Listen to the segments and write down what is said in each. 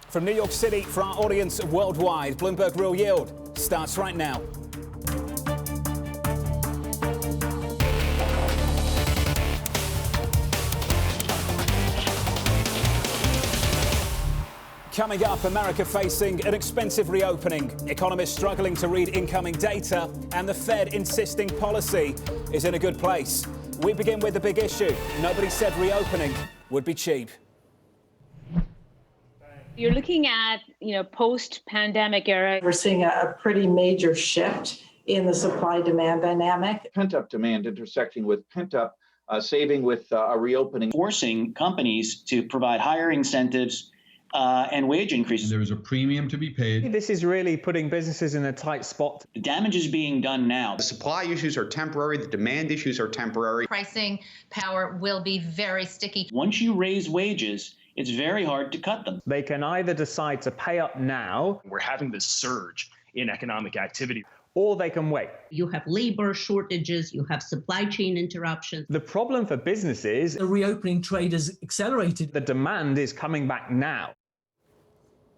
From New York City for our audience worldwide, Bloomberg Real Yield starts right now. Coming up, America facing an expensive reopening. Economists struggling to read incoming data, and the Fed insisting policy is in a good place. We begin with the big issue. Nobody said reopening would be cheap. You're looking at, post-pandemic era. We're seeing a pretty major shift in the supply-demand dynamic. Pent-up demand intersecting with pent-up saving with a reopening. Forcing companies to provide higher incentives and wage increases. There was a premium to be paid. This is really putting businesses in a tight spot. The damage is being done now. The supply issues are temporary. The demand issues are temporary. Pricing power will be very sticky. Once you raise wages, it's very hard to cut them. They can either decide to pay up now. We're having this surge in economic activity. Or they can wait. You have labor shortages, you have supply chain interruptions. The problem for businesses, the reopening trade has accelerated. The demand is coming back now.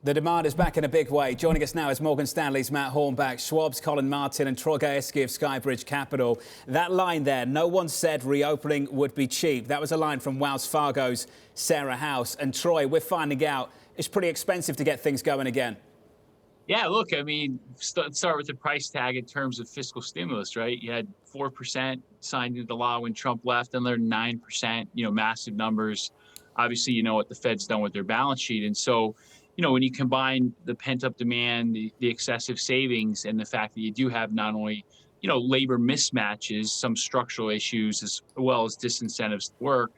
The demand is back in a big way. Joining us now is Morgan Stanley's Matt Hornbach, Schwab's Collin Martin and Troy Gayeski of Skybridge Capital. That line there, no one said reopening would be cheap. That was a line from Wells Fargo's Sarah House. And Troy, we're finding out it's pretty expensive to get things going again. Yeah, look, I mean, start with the price tag in terms of fiscal stimulus, right? You had 4% signed into law when Trump left, and they're 9%, massive numbers. Obviously, you know what the Fed's done with their balance sheet. And so, when you combine the pent-up demand, the excessive savings, and the fact that you do have not only, labor mismatches, some structural issues, as well as disincentives to work,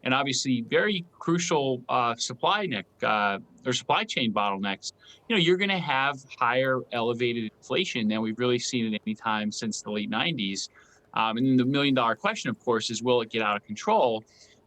and obviously very crucial supply chain bottlenecks, you're going to have higher elevated inflation than we've really seen at any time since the late 90s. And then the million-dollar question, of course, is will it get out of control?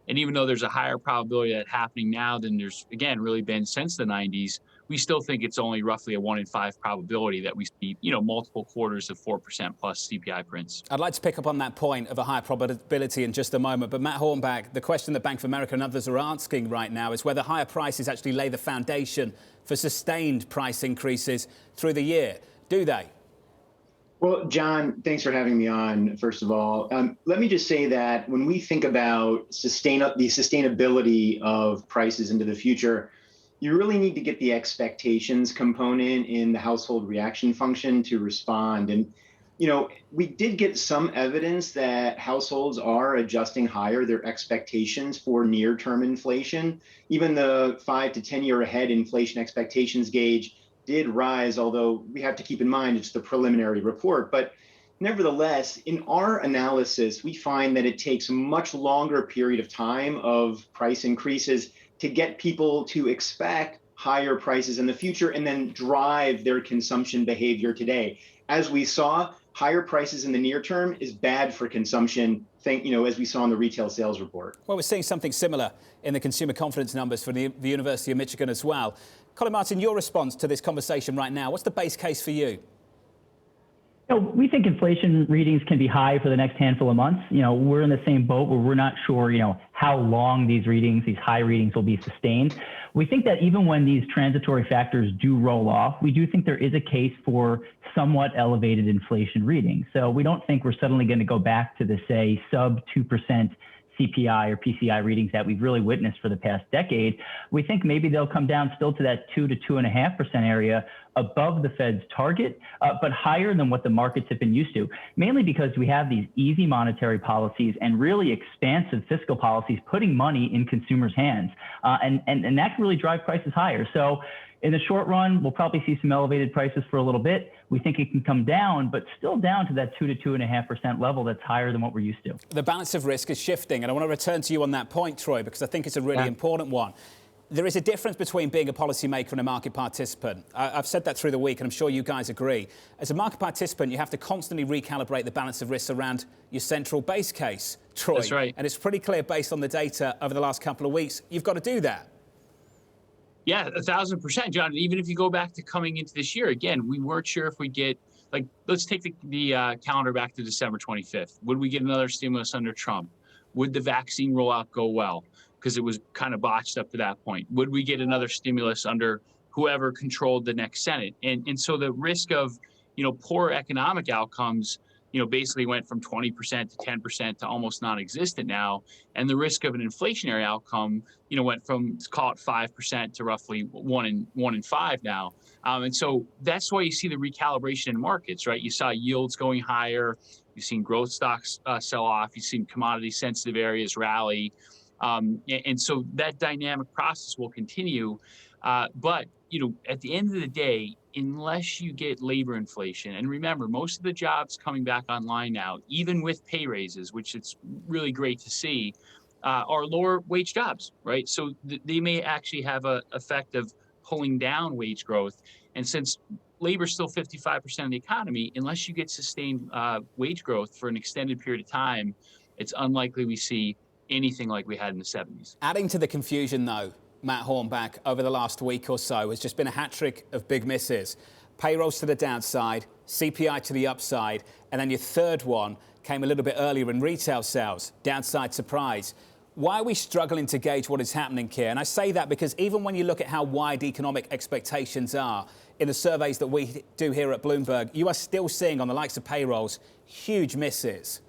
And even though there's a higher probability of that happening now than there's, again, really been since the 90s, we still think it's only roughly a 1 in 5 probability that we see, multiple quarters of 4% plus CPI prints. I'd like to pick up on that point of a higher probability in just a moment. But Matt Hornbach, the question that Bank of America and others are asking right now is whether higher prices actually lay the foundation for sustained price increases through the year. Do they? Well, John, thanks for having me on, first of all. Let me just say that when we think about the sustainability of prices into the future, you really need to get the expectations component in the household reaction function to respond. And, we did get some evidence that households are adjusting higher their expectations for near-term inflation. Even the 5 to 10 year ahead inflation expectations gauge did rise, although we have to keep in mind it's the preliminary report. But nevertheless, in our analysis, we find that it takes a much longer period of time of price increases to get people to expect higher prices in the future and then drive their consumption behavior today. As we saw, higher prices in the near term is bad for consumption, as we saw in the retail sales report. Well, we're seeing something similar in the consumer confidence numbers for the University of Michigan as well. Collin Martin, your response to this conversation right now, what's the base case for you? We think inflation readings can be high for the next handful of months. We're in the same boat where we're not sure, how long these high readings will be sustained. We think that even when these transitory factors do roll off, we do think there is a case for somewhat elevated inflation readings. So we don't think we're suddenly going to go back to the, say, sub 2% CPI or PCI readings that we've really witnessed for the past decade. We think maybe they'll come down still to that 2 to 2.5% area above the Fed's target, but higher than what the markets have been used to, mainly because we have these easy monetary policies and really expansive fiscal policies putting money in consumers' hands. And that can really drive prices higher. So in the short run, we'll probably see some elevated prices for a little bit. We think it can come down, but still down to that 2 to 2.5% level that's higher than what we're used to. The balance of risk is shifting, and I want to return to you on that point, Troy, because I think it's a really important one. There is a difference between being a policymaker and a market participant. I've said that through the week, and I'm sure you guys agree. As a market participant, you have to constantly recalibrate the balance of risks around your central base case, Troy. That's right. And it's pretty clear based on the data over the last couple of weeks, you've got to do that. Yeah, 1,000%, John. Even if you go back to coming into this year, again, we weren't sure if we'd get, let's take the calendar back to December 25th. Would we get another stimulus under Trump? Would the vaccine rollout go well? Because it was kind of botched up to that point. Would we get another stimulus under whoever controlled the next Senate. And so the risk of, poor economic outcomes, basically went from 20% to 10% to almost non-existent now. And the risk of an inflationary outcome, went from, call it 5% to roughly 1 in 5 now. And so that's why you see the recalibration in markets, right? You saw yields going higher. You've seen growth stocks sell off. You've seen commodity sensitive areas rally. And so that dynamic process will continue. But, at the end of the day, unless you get labor inflation, and remember, most of the jobs coming back online now, even with pay raises, which it's really great to see, are lower wage jobs, right? So they may actually have an effect of pulling down wage growth. And since labor is still 55% of the economy, unless you get sustained wage growth for an extended period of time, it's unlikely we see anything like we had in the 70s. Adding to the confusion, though, Matt Hornbach, over the last week or so has just been a hat trick of big misses. Payrolls to the downside, CPI to the upside, and then your third one came a little bit earlier in retail sales, downside surprise. Why are we struggling to gauge what is happening here? And I say that because even when you look at how wide economic expectations are in the surveys that we do here at Bloomberg, you are still seeing on the likes of payrolls huge misses.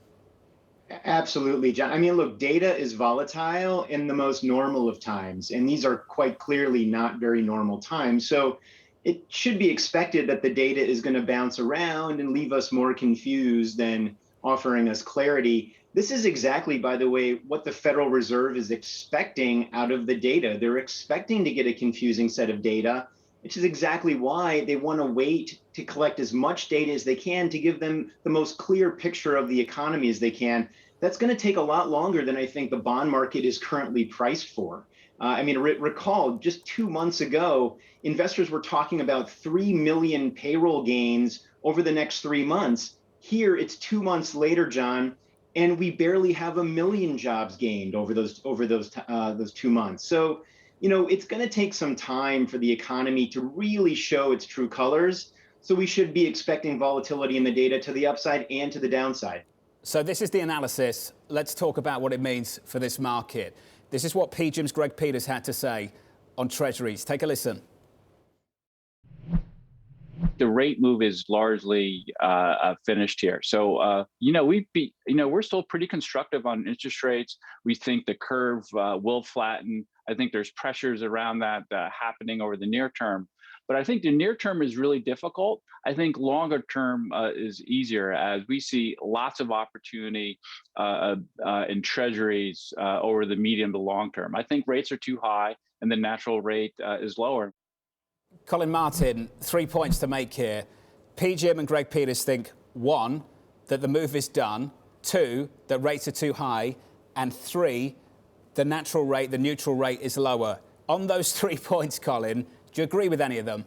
Absolutely, John. I mean, look, data is volatile in the most normal of times, and these are quite clearly not very normal times. So it should be expected that the data is going to bounce around and leave us more confused than offering us clarity. This is exactly, by the way, what the Federal Reserve is expecting out of the data. They're expecting to get a confusing set of data, which is exactly why they want to wait to collect as much data as they can to give them the most clear picture of the economy as they can. That's going to take a lot longer than I think the bond market is currently priced for. Recall just 2 months ago, investors were talking about 3 million payroll gains over the next 3 months. Here, it's 2 months later, John, and we barely have 1 million jobs gained over those 2 months. So, it's going to take some time for the economy to really show its true colors. So we should be expecting volatility in the data to the upside and to the downside. So this is the analysis. Let's talk about what it means for this market. This is what PGIM's Greg Peters had to say on Treasuries. Take a listen. The rate move is largely finished here. So, we're still pretty constructive on interest rates. We think the curve will flatten. I think there's pressures around that happening over the near term. But I think the near term is really difficult. I think longer term is easier as we see lots of opportunity in treasuries over the medium to long term. I think rates are too high and the natural rate is lower. Collin Martin, 3 points to make here. PGIM and Greg Peters think, 1, that the move is done, 2, that rates are too high, and 3, the natural rate, the neutral rate is lower. On those 3 points, Collin, do you agree with any of them?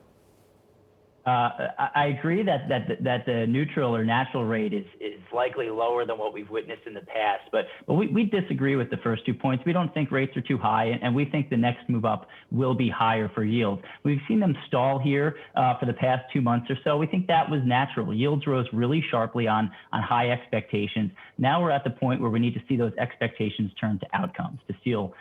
I agree that the neutral or natural rate is likely lower than what we've witnessed in the past, but we disagree with the first 2 points. We don't think rates are too high, and we think the next move up will be higher for yields. We've seen them stall here for the past 2 months or so. We think that was natural. Yields rose really sharply on high expectations. Now we're at the point where we need to see those expectations turn to outcomes, to steal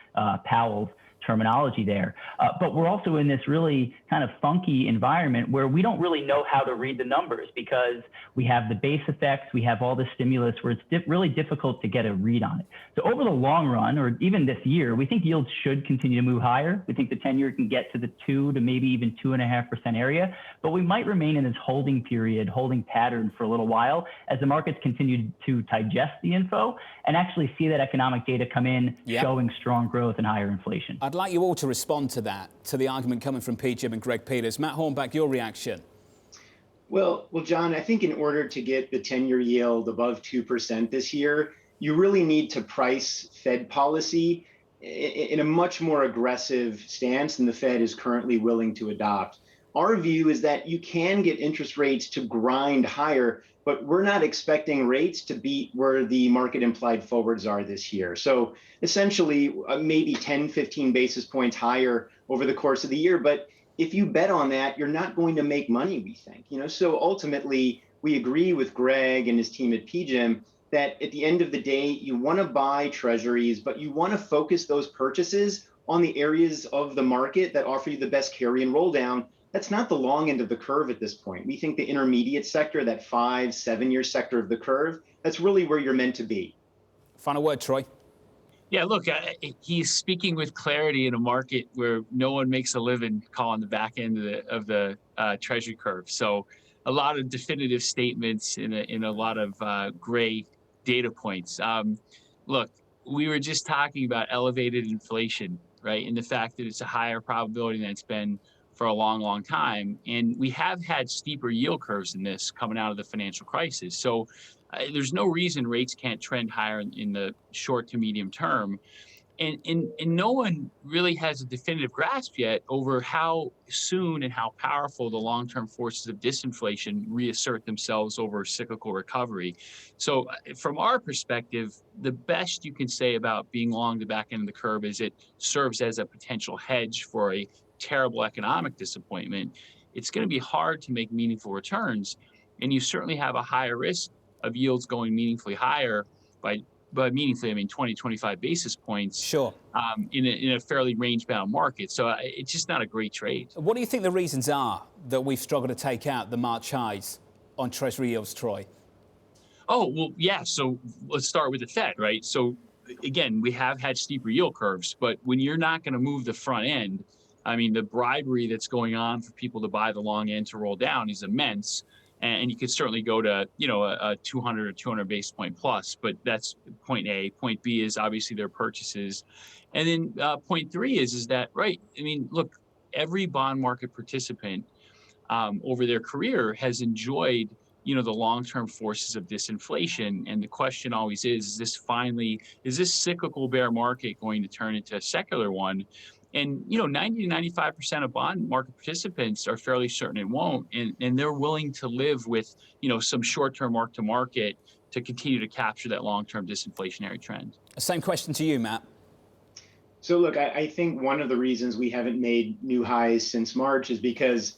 Powell's terminology there. But we're also in this really kind of funky environment where we don't really know how to read the numbers because we have the base effects, we have all the stimulus where it's really difficult to get a read on it. So over the long run, or even this year, we think yields should continue to move higher. We think the 10-year can get to the 2 to maybe even 2.5% area, but we might remain in this holding period, holding pattern for a little while as the markets continue to digest the info and actually see that economic data come in showing strong growth and higher inflation. I'd like you all to respond to that, to the argument coming from PGIM and Greg Peters. Matt Hornbach, your reaction. Well, John, I think in order to get the 10-year yield above 2% this year, you really need to price Fed policy in a much more aggressive stance than the Fed is currently willing to adopt. Our view is that you can get interest rates to grind higher, but we're not expecting rates to beat where the market implied forwards are this year. So essentially, maybe 10, 15 basis points higher over the course of the year. But if you bet on that, you're not going to make money, we think. So ultimately, we agree with Greg and his team at PGIM that at the end of the day, you want to buy treasuries, but you want to focus those purchases on the areas of the market that offer you the best carry and roll down. That's not the long end of the curve at this point. We think the intermediate sector, that 5-7 year sector of the curve, that's really where you're meant to be. Final word, Troy. Yeah, look, he's speaking with clarity in a market where no one makes a living calling the back end of the Treasury curve. So a lot of definitive statements in a lot of gray data points. Look, we were just talking about elevated inflation, right? And the fact that it's a higher probability than it's been for a long, long time. And we have had steeper yield curves in this coming out of the financial crisis. So there's no reason rates can't trend higher in the short to medium term. And no one really has a definitive grasp yet over how soon and how powerful the long-term forces of disinflation reassert themselves over cyclical recovery. So from our perspective, the best you can say about being long the back end of the curve is it serves as a potential hedge for a terrible economic disappointment. It's going to be hard to make meaningful returns, and you certainly have a higher risk of yields going meaningfully higher by meaningfully, I mean 20, 25 basis points. Sure. In a fairly range-bound market. So it's just not a great trade. What do you think the reasons are that we've struggled to take out the March highs on Treasury yields, Troy? Oh, well, yeah. So let's start with the Fed, right? So again, we have had steeper yield curves, but when you're not going to move the front end, I mean, the bribery that's going on for people to buy the long end to roll down is immense. And you could certainly go to, a 200 or 200 basis point plus, but that's point A. Point B is obviously their purchases. And then point three is that, right, I mean, look, every bond market participant over their career has enjoyed, the long-term forces of disinflation. And the question always is this cyclical bear market going to turn into a secular one? And, 90 to 95% of bond market participants are fairly certain it won't. And they're willing to live with, some short-term mark to market to continue to capture that long-term disinflationary trend. Same question to you, Matt. So look, I think one of the reasons we haven't made new highs since March is because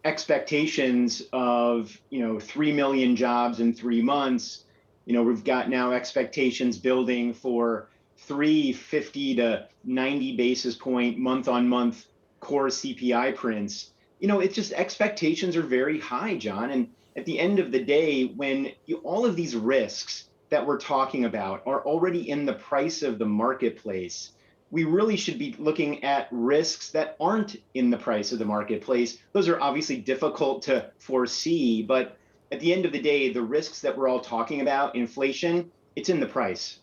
expectations of, 3 million jobs in 3 months, we've got now expectations building for 350 to 90 basis point month-on-month core CPI prints. It's just expectations are very high, John. And at the end of the day, when all of these risks that we're talking about are already in the price of the marketplace, we really should be looking at risks that aren't in the price of the marketplace. Those are obviously difficult to foresee, but at the end of the day, the risks that we're all talking about, inflation, it's in the price.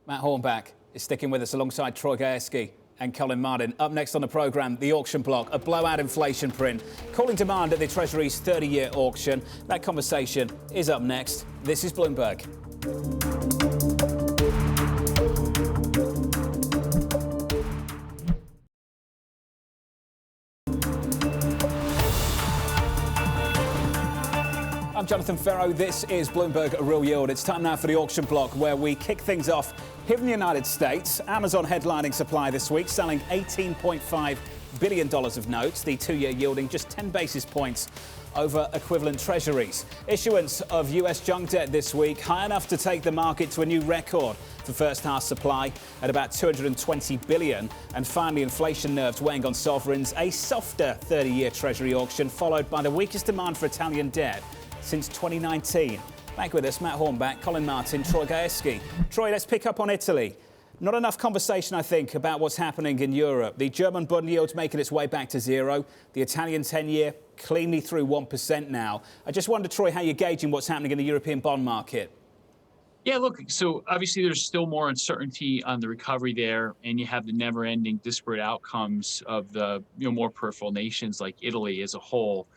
Matt Hornbach is sticking with us alongside Troy Gayeski and Collin Martin. Up next on the programme, the auction block, a blowout inflation print, calling demand at the Treasury's 30-year auction. That conversation is up next. This is Bloomberg. I'm Jonathan Ferro. This is Bloomberg Real Yield. It's time now for the auction block, where we kick things off here in the United States. Amazon headlining supply this week, selling $18.5 billion of notes, the 2-year yielding just 10 basis points over equivalent treasuries. Issuance of US junk debt this week, high enough to take the market to a new record for first half supply at about $220 billion. And finally, inflation nerves weighing on sovereigns, a softer 30-year treasury auction followed by the weakest demand for Italian debt since 2019. Back with us, Matt Hornbach, Collin Martin, Troy Gayeski. Troy, let's pick up on Italy. Not enough conversation, I think, about what's happening in Europe. The German bond yield's making its way back to zero. The Italian 10-year cleanly through 1% now. I just wonder, Troy, how you're gauging what's happening in the European bond market. Yeah, look, so obviously there's still more uncertainty on the recovery there, and you have the never-ending disparate outcomes of the more peripheral nations like Italy as a whole.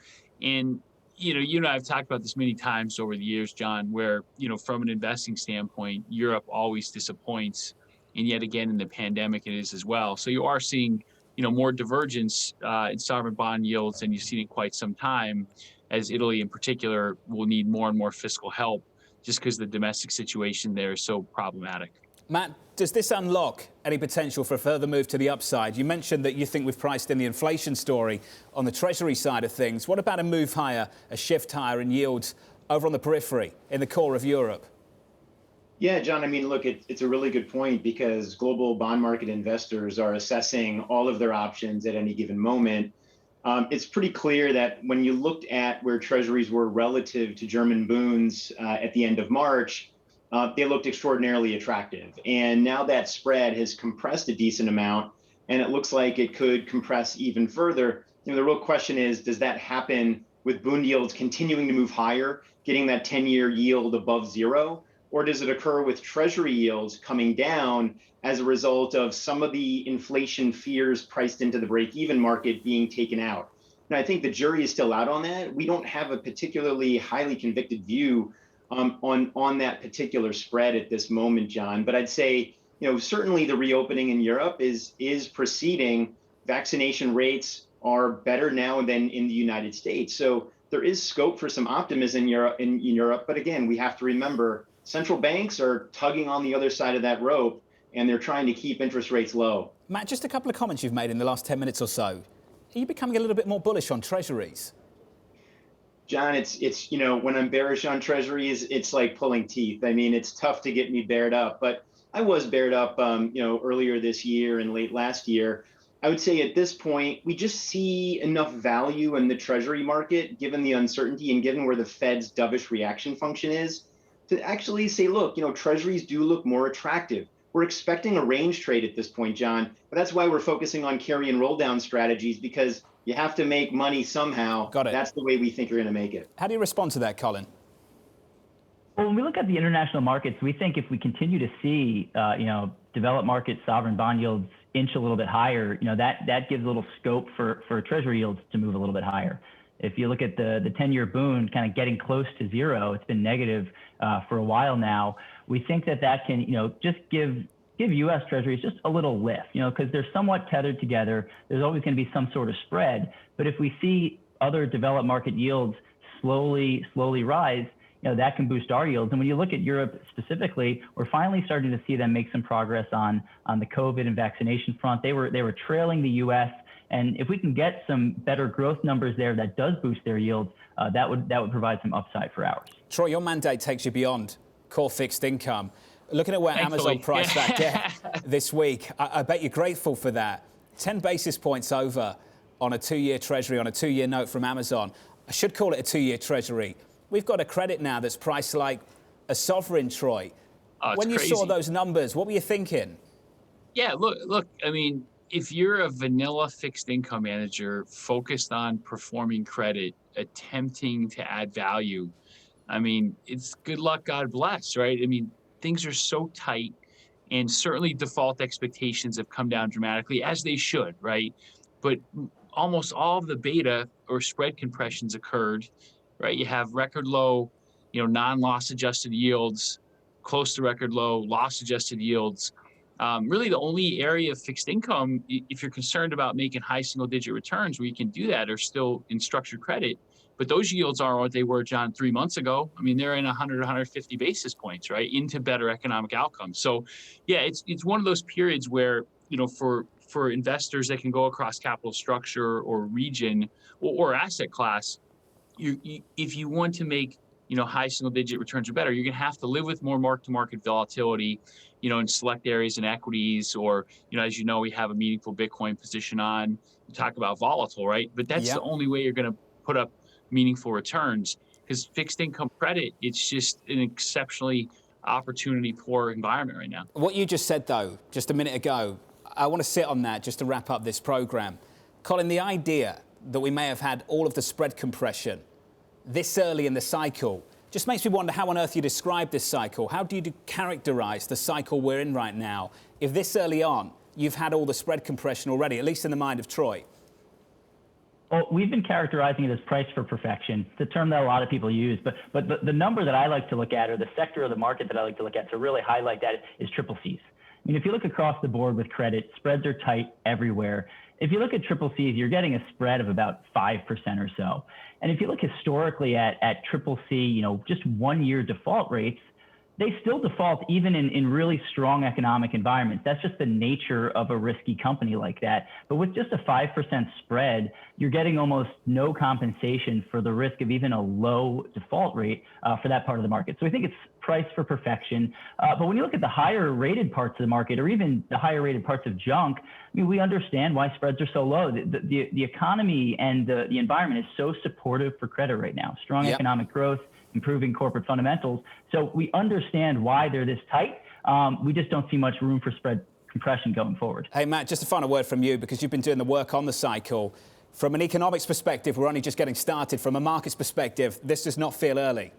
And you and I have talked about this many times over the years, John, where, from an investing standpoint, Europe always disappoints. And yet again, in the pandemic, it is as well. So you are seeing, more divergence in sovereign bond yields than you've seen in quite some time, as Italy in particular will need more and more fiscal help just because the domestic situation there is so problematic. Matt, does this unlock any potential for a further move to the upside? You mentioned that you think we've priced in the inflation story on the Treasury side of things. What about a move higher, a shift higher in yields over on the periphery, in the core of Europe? Yeah, John, I mean, look, it's a really good point because global bond market investors are assessing all of their options at any given moment. It's pretty clear that when you looked at where treasuries were relative to German bunds at the end of March, they looked extraordinarily attractive. And now that spread has compressed a decent amount, and it looks like it could compress even further. The real question is, does that happen with bund yields continuing to move higher, getting that 10-year yield above zero? Or does it occur with treasury yields coming down as a result of some of the inflation fears priced into the break-even market being taken out? And I think the jury is still out on that. We don't have a particularly highly convicted view on that particular spread at this moment, John. But I'd say, certainly the reopening in Europe is proceeding. Vaccination rates are better now than in the United States. So there is scope for some optimism in Europe. But again, we have to remember central banks are tugging on the other side of that rope, and they're trying to keep interest rates low. Matt, just a couple of comments you've made in the last 10 minutes or so. Are you becoming a little bit more bullish on treasuries? John, it's when I'm bearish on treasuries, it's like pulling teeth. I mean, it's tough to get me bared up, but I was bared up, earlier this year and late last year. I would say at this point, we just see enough value in the treasury market, given the uncertainty and given where the Fed's dovish reaction function is, to actually say, look, treasuries do look more attractive. We're expecting a range trade at this point, John, but that's why we're focusing on carry and roll down strategies, because you have to make money somehow. Got it. That's the way we think you're going to make it. How do you respond to that, Collin? Well, when we look at the international markets, we think if we continue to see, developed market sovereign bond yields inch a little bit higher, that gives a little scope for treasury yields to move a little bit higher. If you look at the 10-year bund kind of getting close to zero, it's been negative for a while now. We think that can, just give U.S. treasuries just a little lift, because they're somewhat tethered together. There's always going to be some sort of spread. But if we see other developed market yields slowly rise, that can boost our yields. And when you look at Europe specifically, we're finally starting to see them make some progress on the COVID and vaccination front. They were trailing the U.S. And if we can get some better growth numbers there, that does boost their yields. That would provide some upside for ours. Troy, your mandate takes you beyond core fixed income. Looking at where Amazon priced that debt this week, I bet you're grateful for that. 10 basis points over on a 2-year treasury, on a 2-year note from Amazon. I should call it a 2-year treasury. We've got a credit now that's priced like a sovereign, Troy. When you saw those numbers, what were you thinking? Yeah, look, I mean, if you're a vanilla fixed income manager focused on performing credit, attempting to add value, I mean, it's good luck, God bless, right? I mean, things are so tight, and certainly default expectations have come down dramatically, as they should, right? But almost all of the beta or spread compressions occurred, right? You have record low, non-loss adjusted yields, close to record low loss adjusted yields. Really the only area of fixed income, if you're concerned about making high single digit returns where you can do that, are still in structured credit. But those yields aren't what they were, John, 3 months ago. I mean, they're in 100, 150 basis points, right, into better economic outcomes. So, yeah, it's one of those periods where, for investors that can go across capital structure or region or asset class, if you want to make, high single digit returns or better, you're going to have to live with more mark-to-market volatility, in select areas in equities, or, as we have a meaningful Bitcoin position on. You talk about volatile, right? But that's the only way you're going to put up meaningful returns, because fixed income credit, it's just an exceptionally opportunity poor environment right now. What you just said, though, just a minute ago, I want to sit on that just to wrap up this program. Collin, the idea that we may have had all of the spread compression this early in the cycle just makes me wonder how on earth you describe this cycle. How do you characterize the cycle we're in right now if this early on you've had all the spread compression already, at least in the mind of Troy? Well, we've been characterizing it as price for perfection. It's a term that a lot of people use, but the number that I like to look at, or the sector of the market that I like to look at to really highlight that, is triple Cs. I mean, if you look across the board with credit, spreads are tight everywhere. If you look at triple Cs, you're getting a spread of about 5% or so. And if you look historically at triple C, just 1-year default rates, they still default even in really strong economic environments. That's just the nature of a risky company like that. But with just a 5% spread, you're getting almost no compensation for the risk of even a low default rate for that part of the market. So I think it's priced for perfection. But when you look at the higher rated parts of the market, or even the higher rated parts of junk, I mean, we understand why spreads are so low. The economy and the environment is so supportive for credit right now. Strong economic growth, improving corporate fundamentals. So we understand why they're this tight. We just don't see much room for spread compression going forward. Hey, Matt, just a final word from you, because you've been doing the work on the cycle. From an economics perspective, we're only just getting started. From a markets perspective, this does not feel early.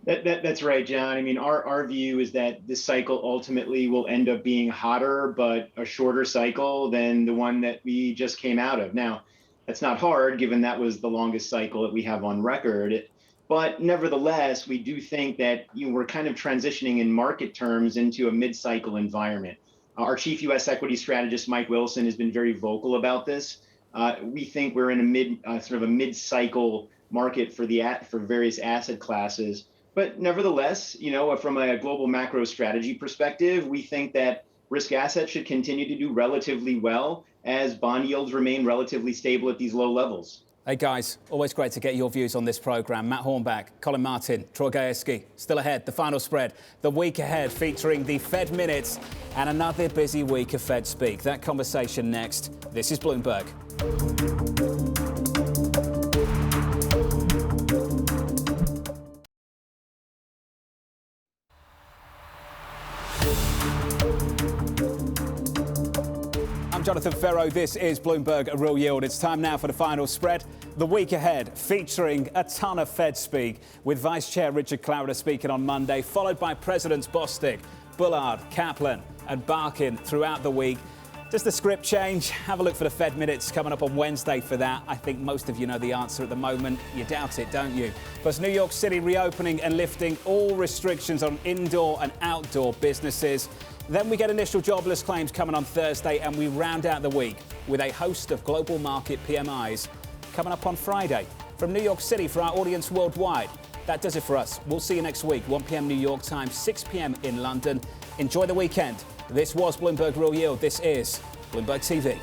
That's right, John. I mean, our view is that this cycle ultimately will end up being hotter, but a shorter cycle than the one that we just came out of. Now, that's not hard, given that was the longest cycle that we have on record. But nevertheless, we do think that we're kind of transitioning in market terms into a mid-cycle environment. Our chief U.S. equity strategist, Mike Wilson, has been very vocal about this. We think we're in a sort of a mid-cycle market for various asset classes. But nevertheless, from a global macro strategy perspective, we think that risk assets should continue to do relatively well as bond yields remain relatively stable at these low levels. Hey guys, always great to get your views on this program. Matt Hornbach, Collin Martin, Troy Gayeski. Still ahead, the final spread, the week ahead, featuring the Fed minutes and another busy week of Fed speak. That conversation next. This is Bloomberg. I'm Jonathan Ferro. This is Bloomberg Real Yield. It's time now for the final spread. The week ahead, featuring a ton of Fed speak, with Vice Chair Richard Clarida speaking on Monday, followed by Presidents Bostic, Bullard, Kaplan and Barkin throughout the week. Does the script change? Have a look for the Fed minutes coming up on Wednesday for that. I think most of you know the answer at the moment. You doubt it, don't you? Plus, New York City reopening and lifting all restrictions on indoor and outdoor businesses. Then we get initial jobless claims coming on Thursday, and we round out the week with a host of global market PMIs coming up on Friday. From New York City for our audience worldwide, that does it for us. We'll see you next week, 1 p.m. New York time, 6 p.m. in London. Enjoy the weekend. This was Bloomberg Real Yield. This is Bloomberg TV.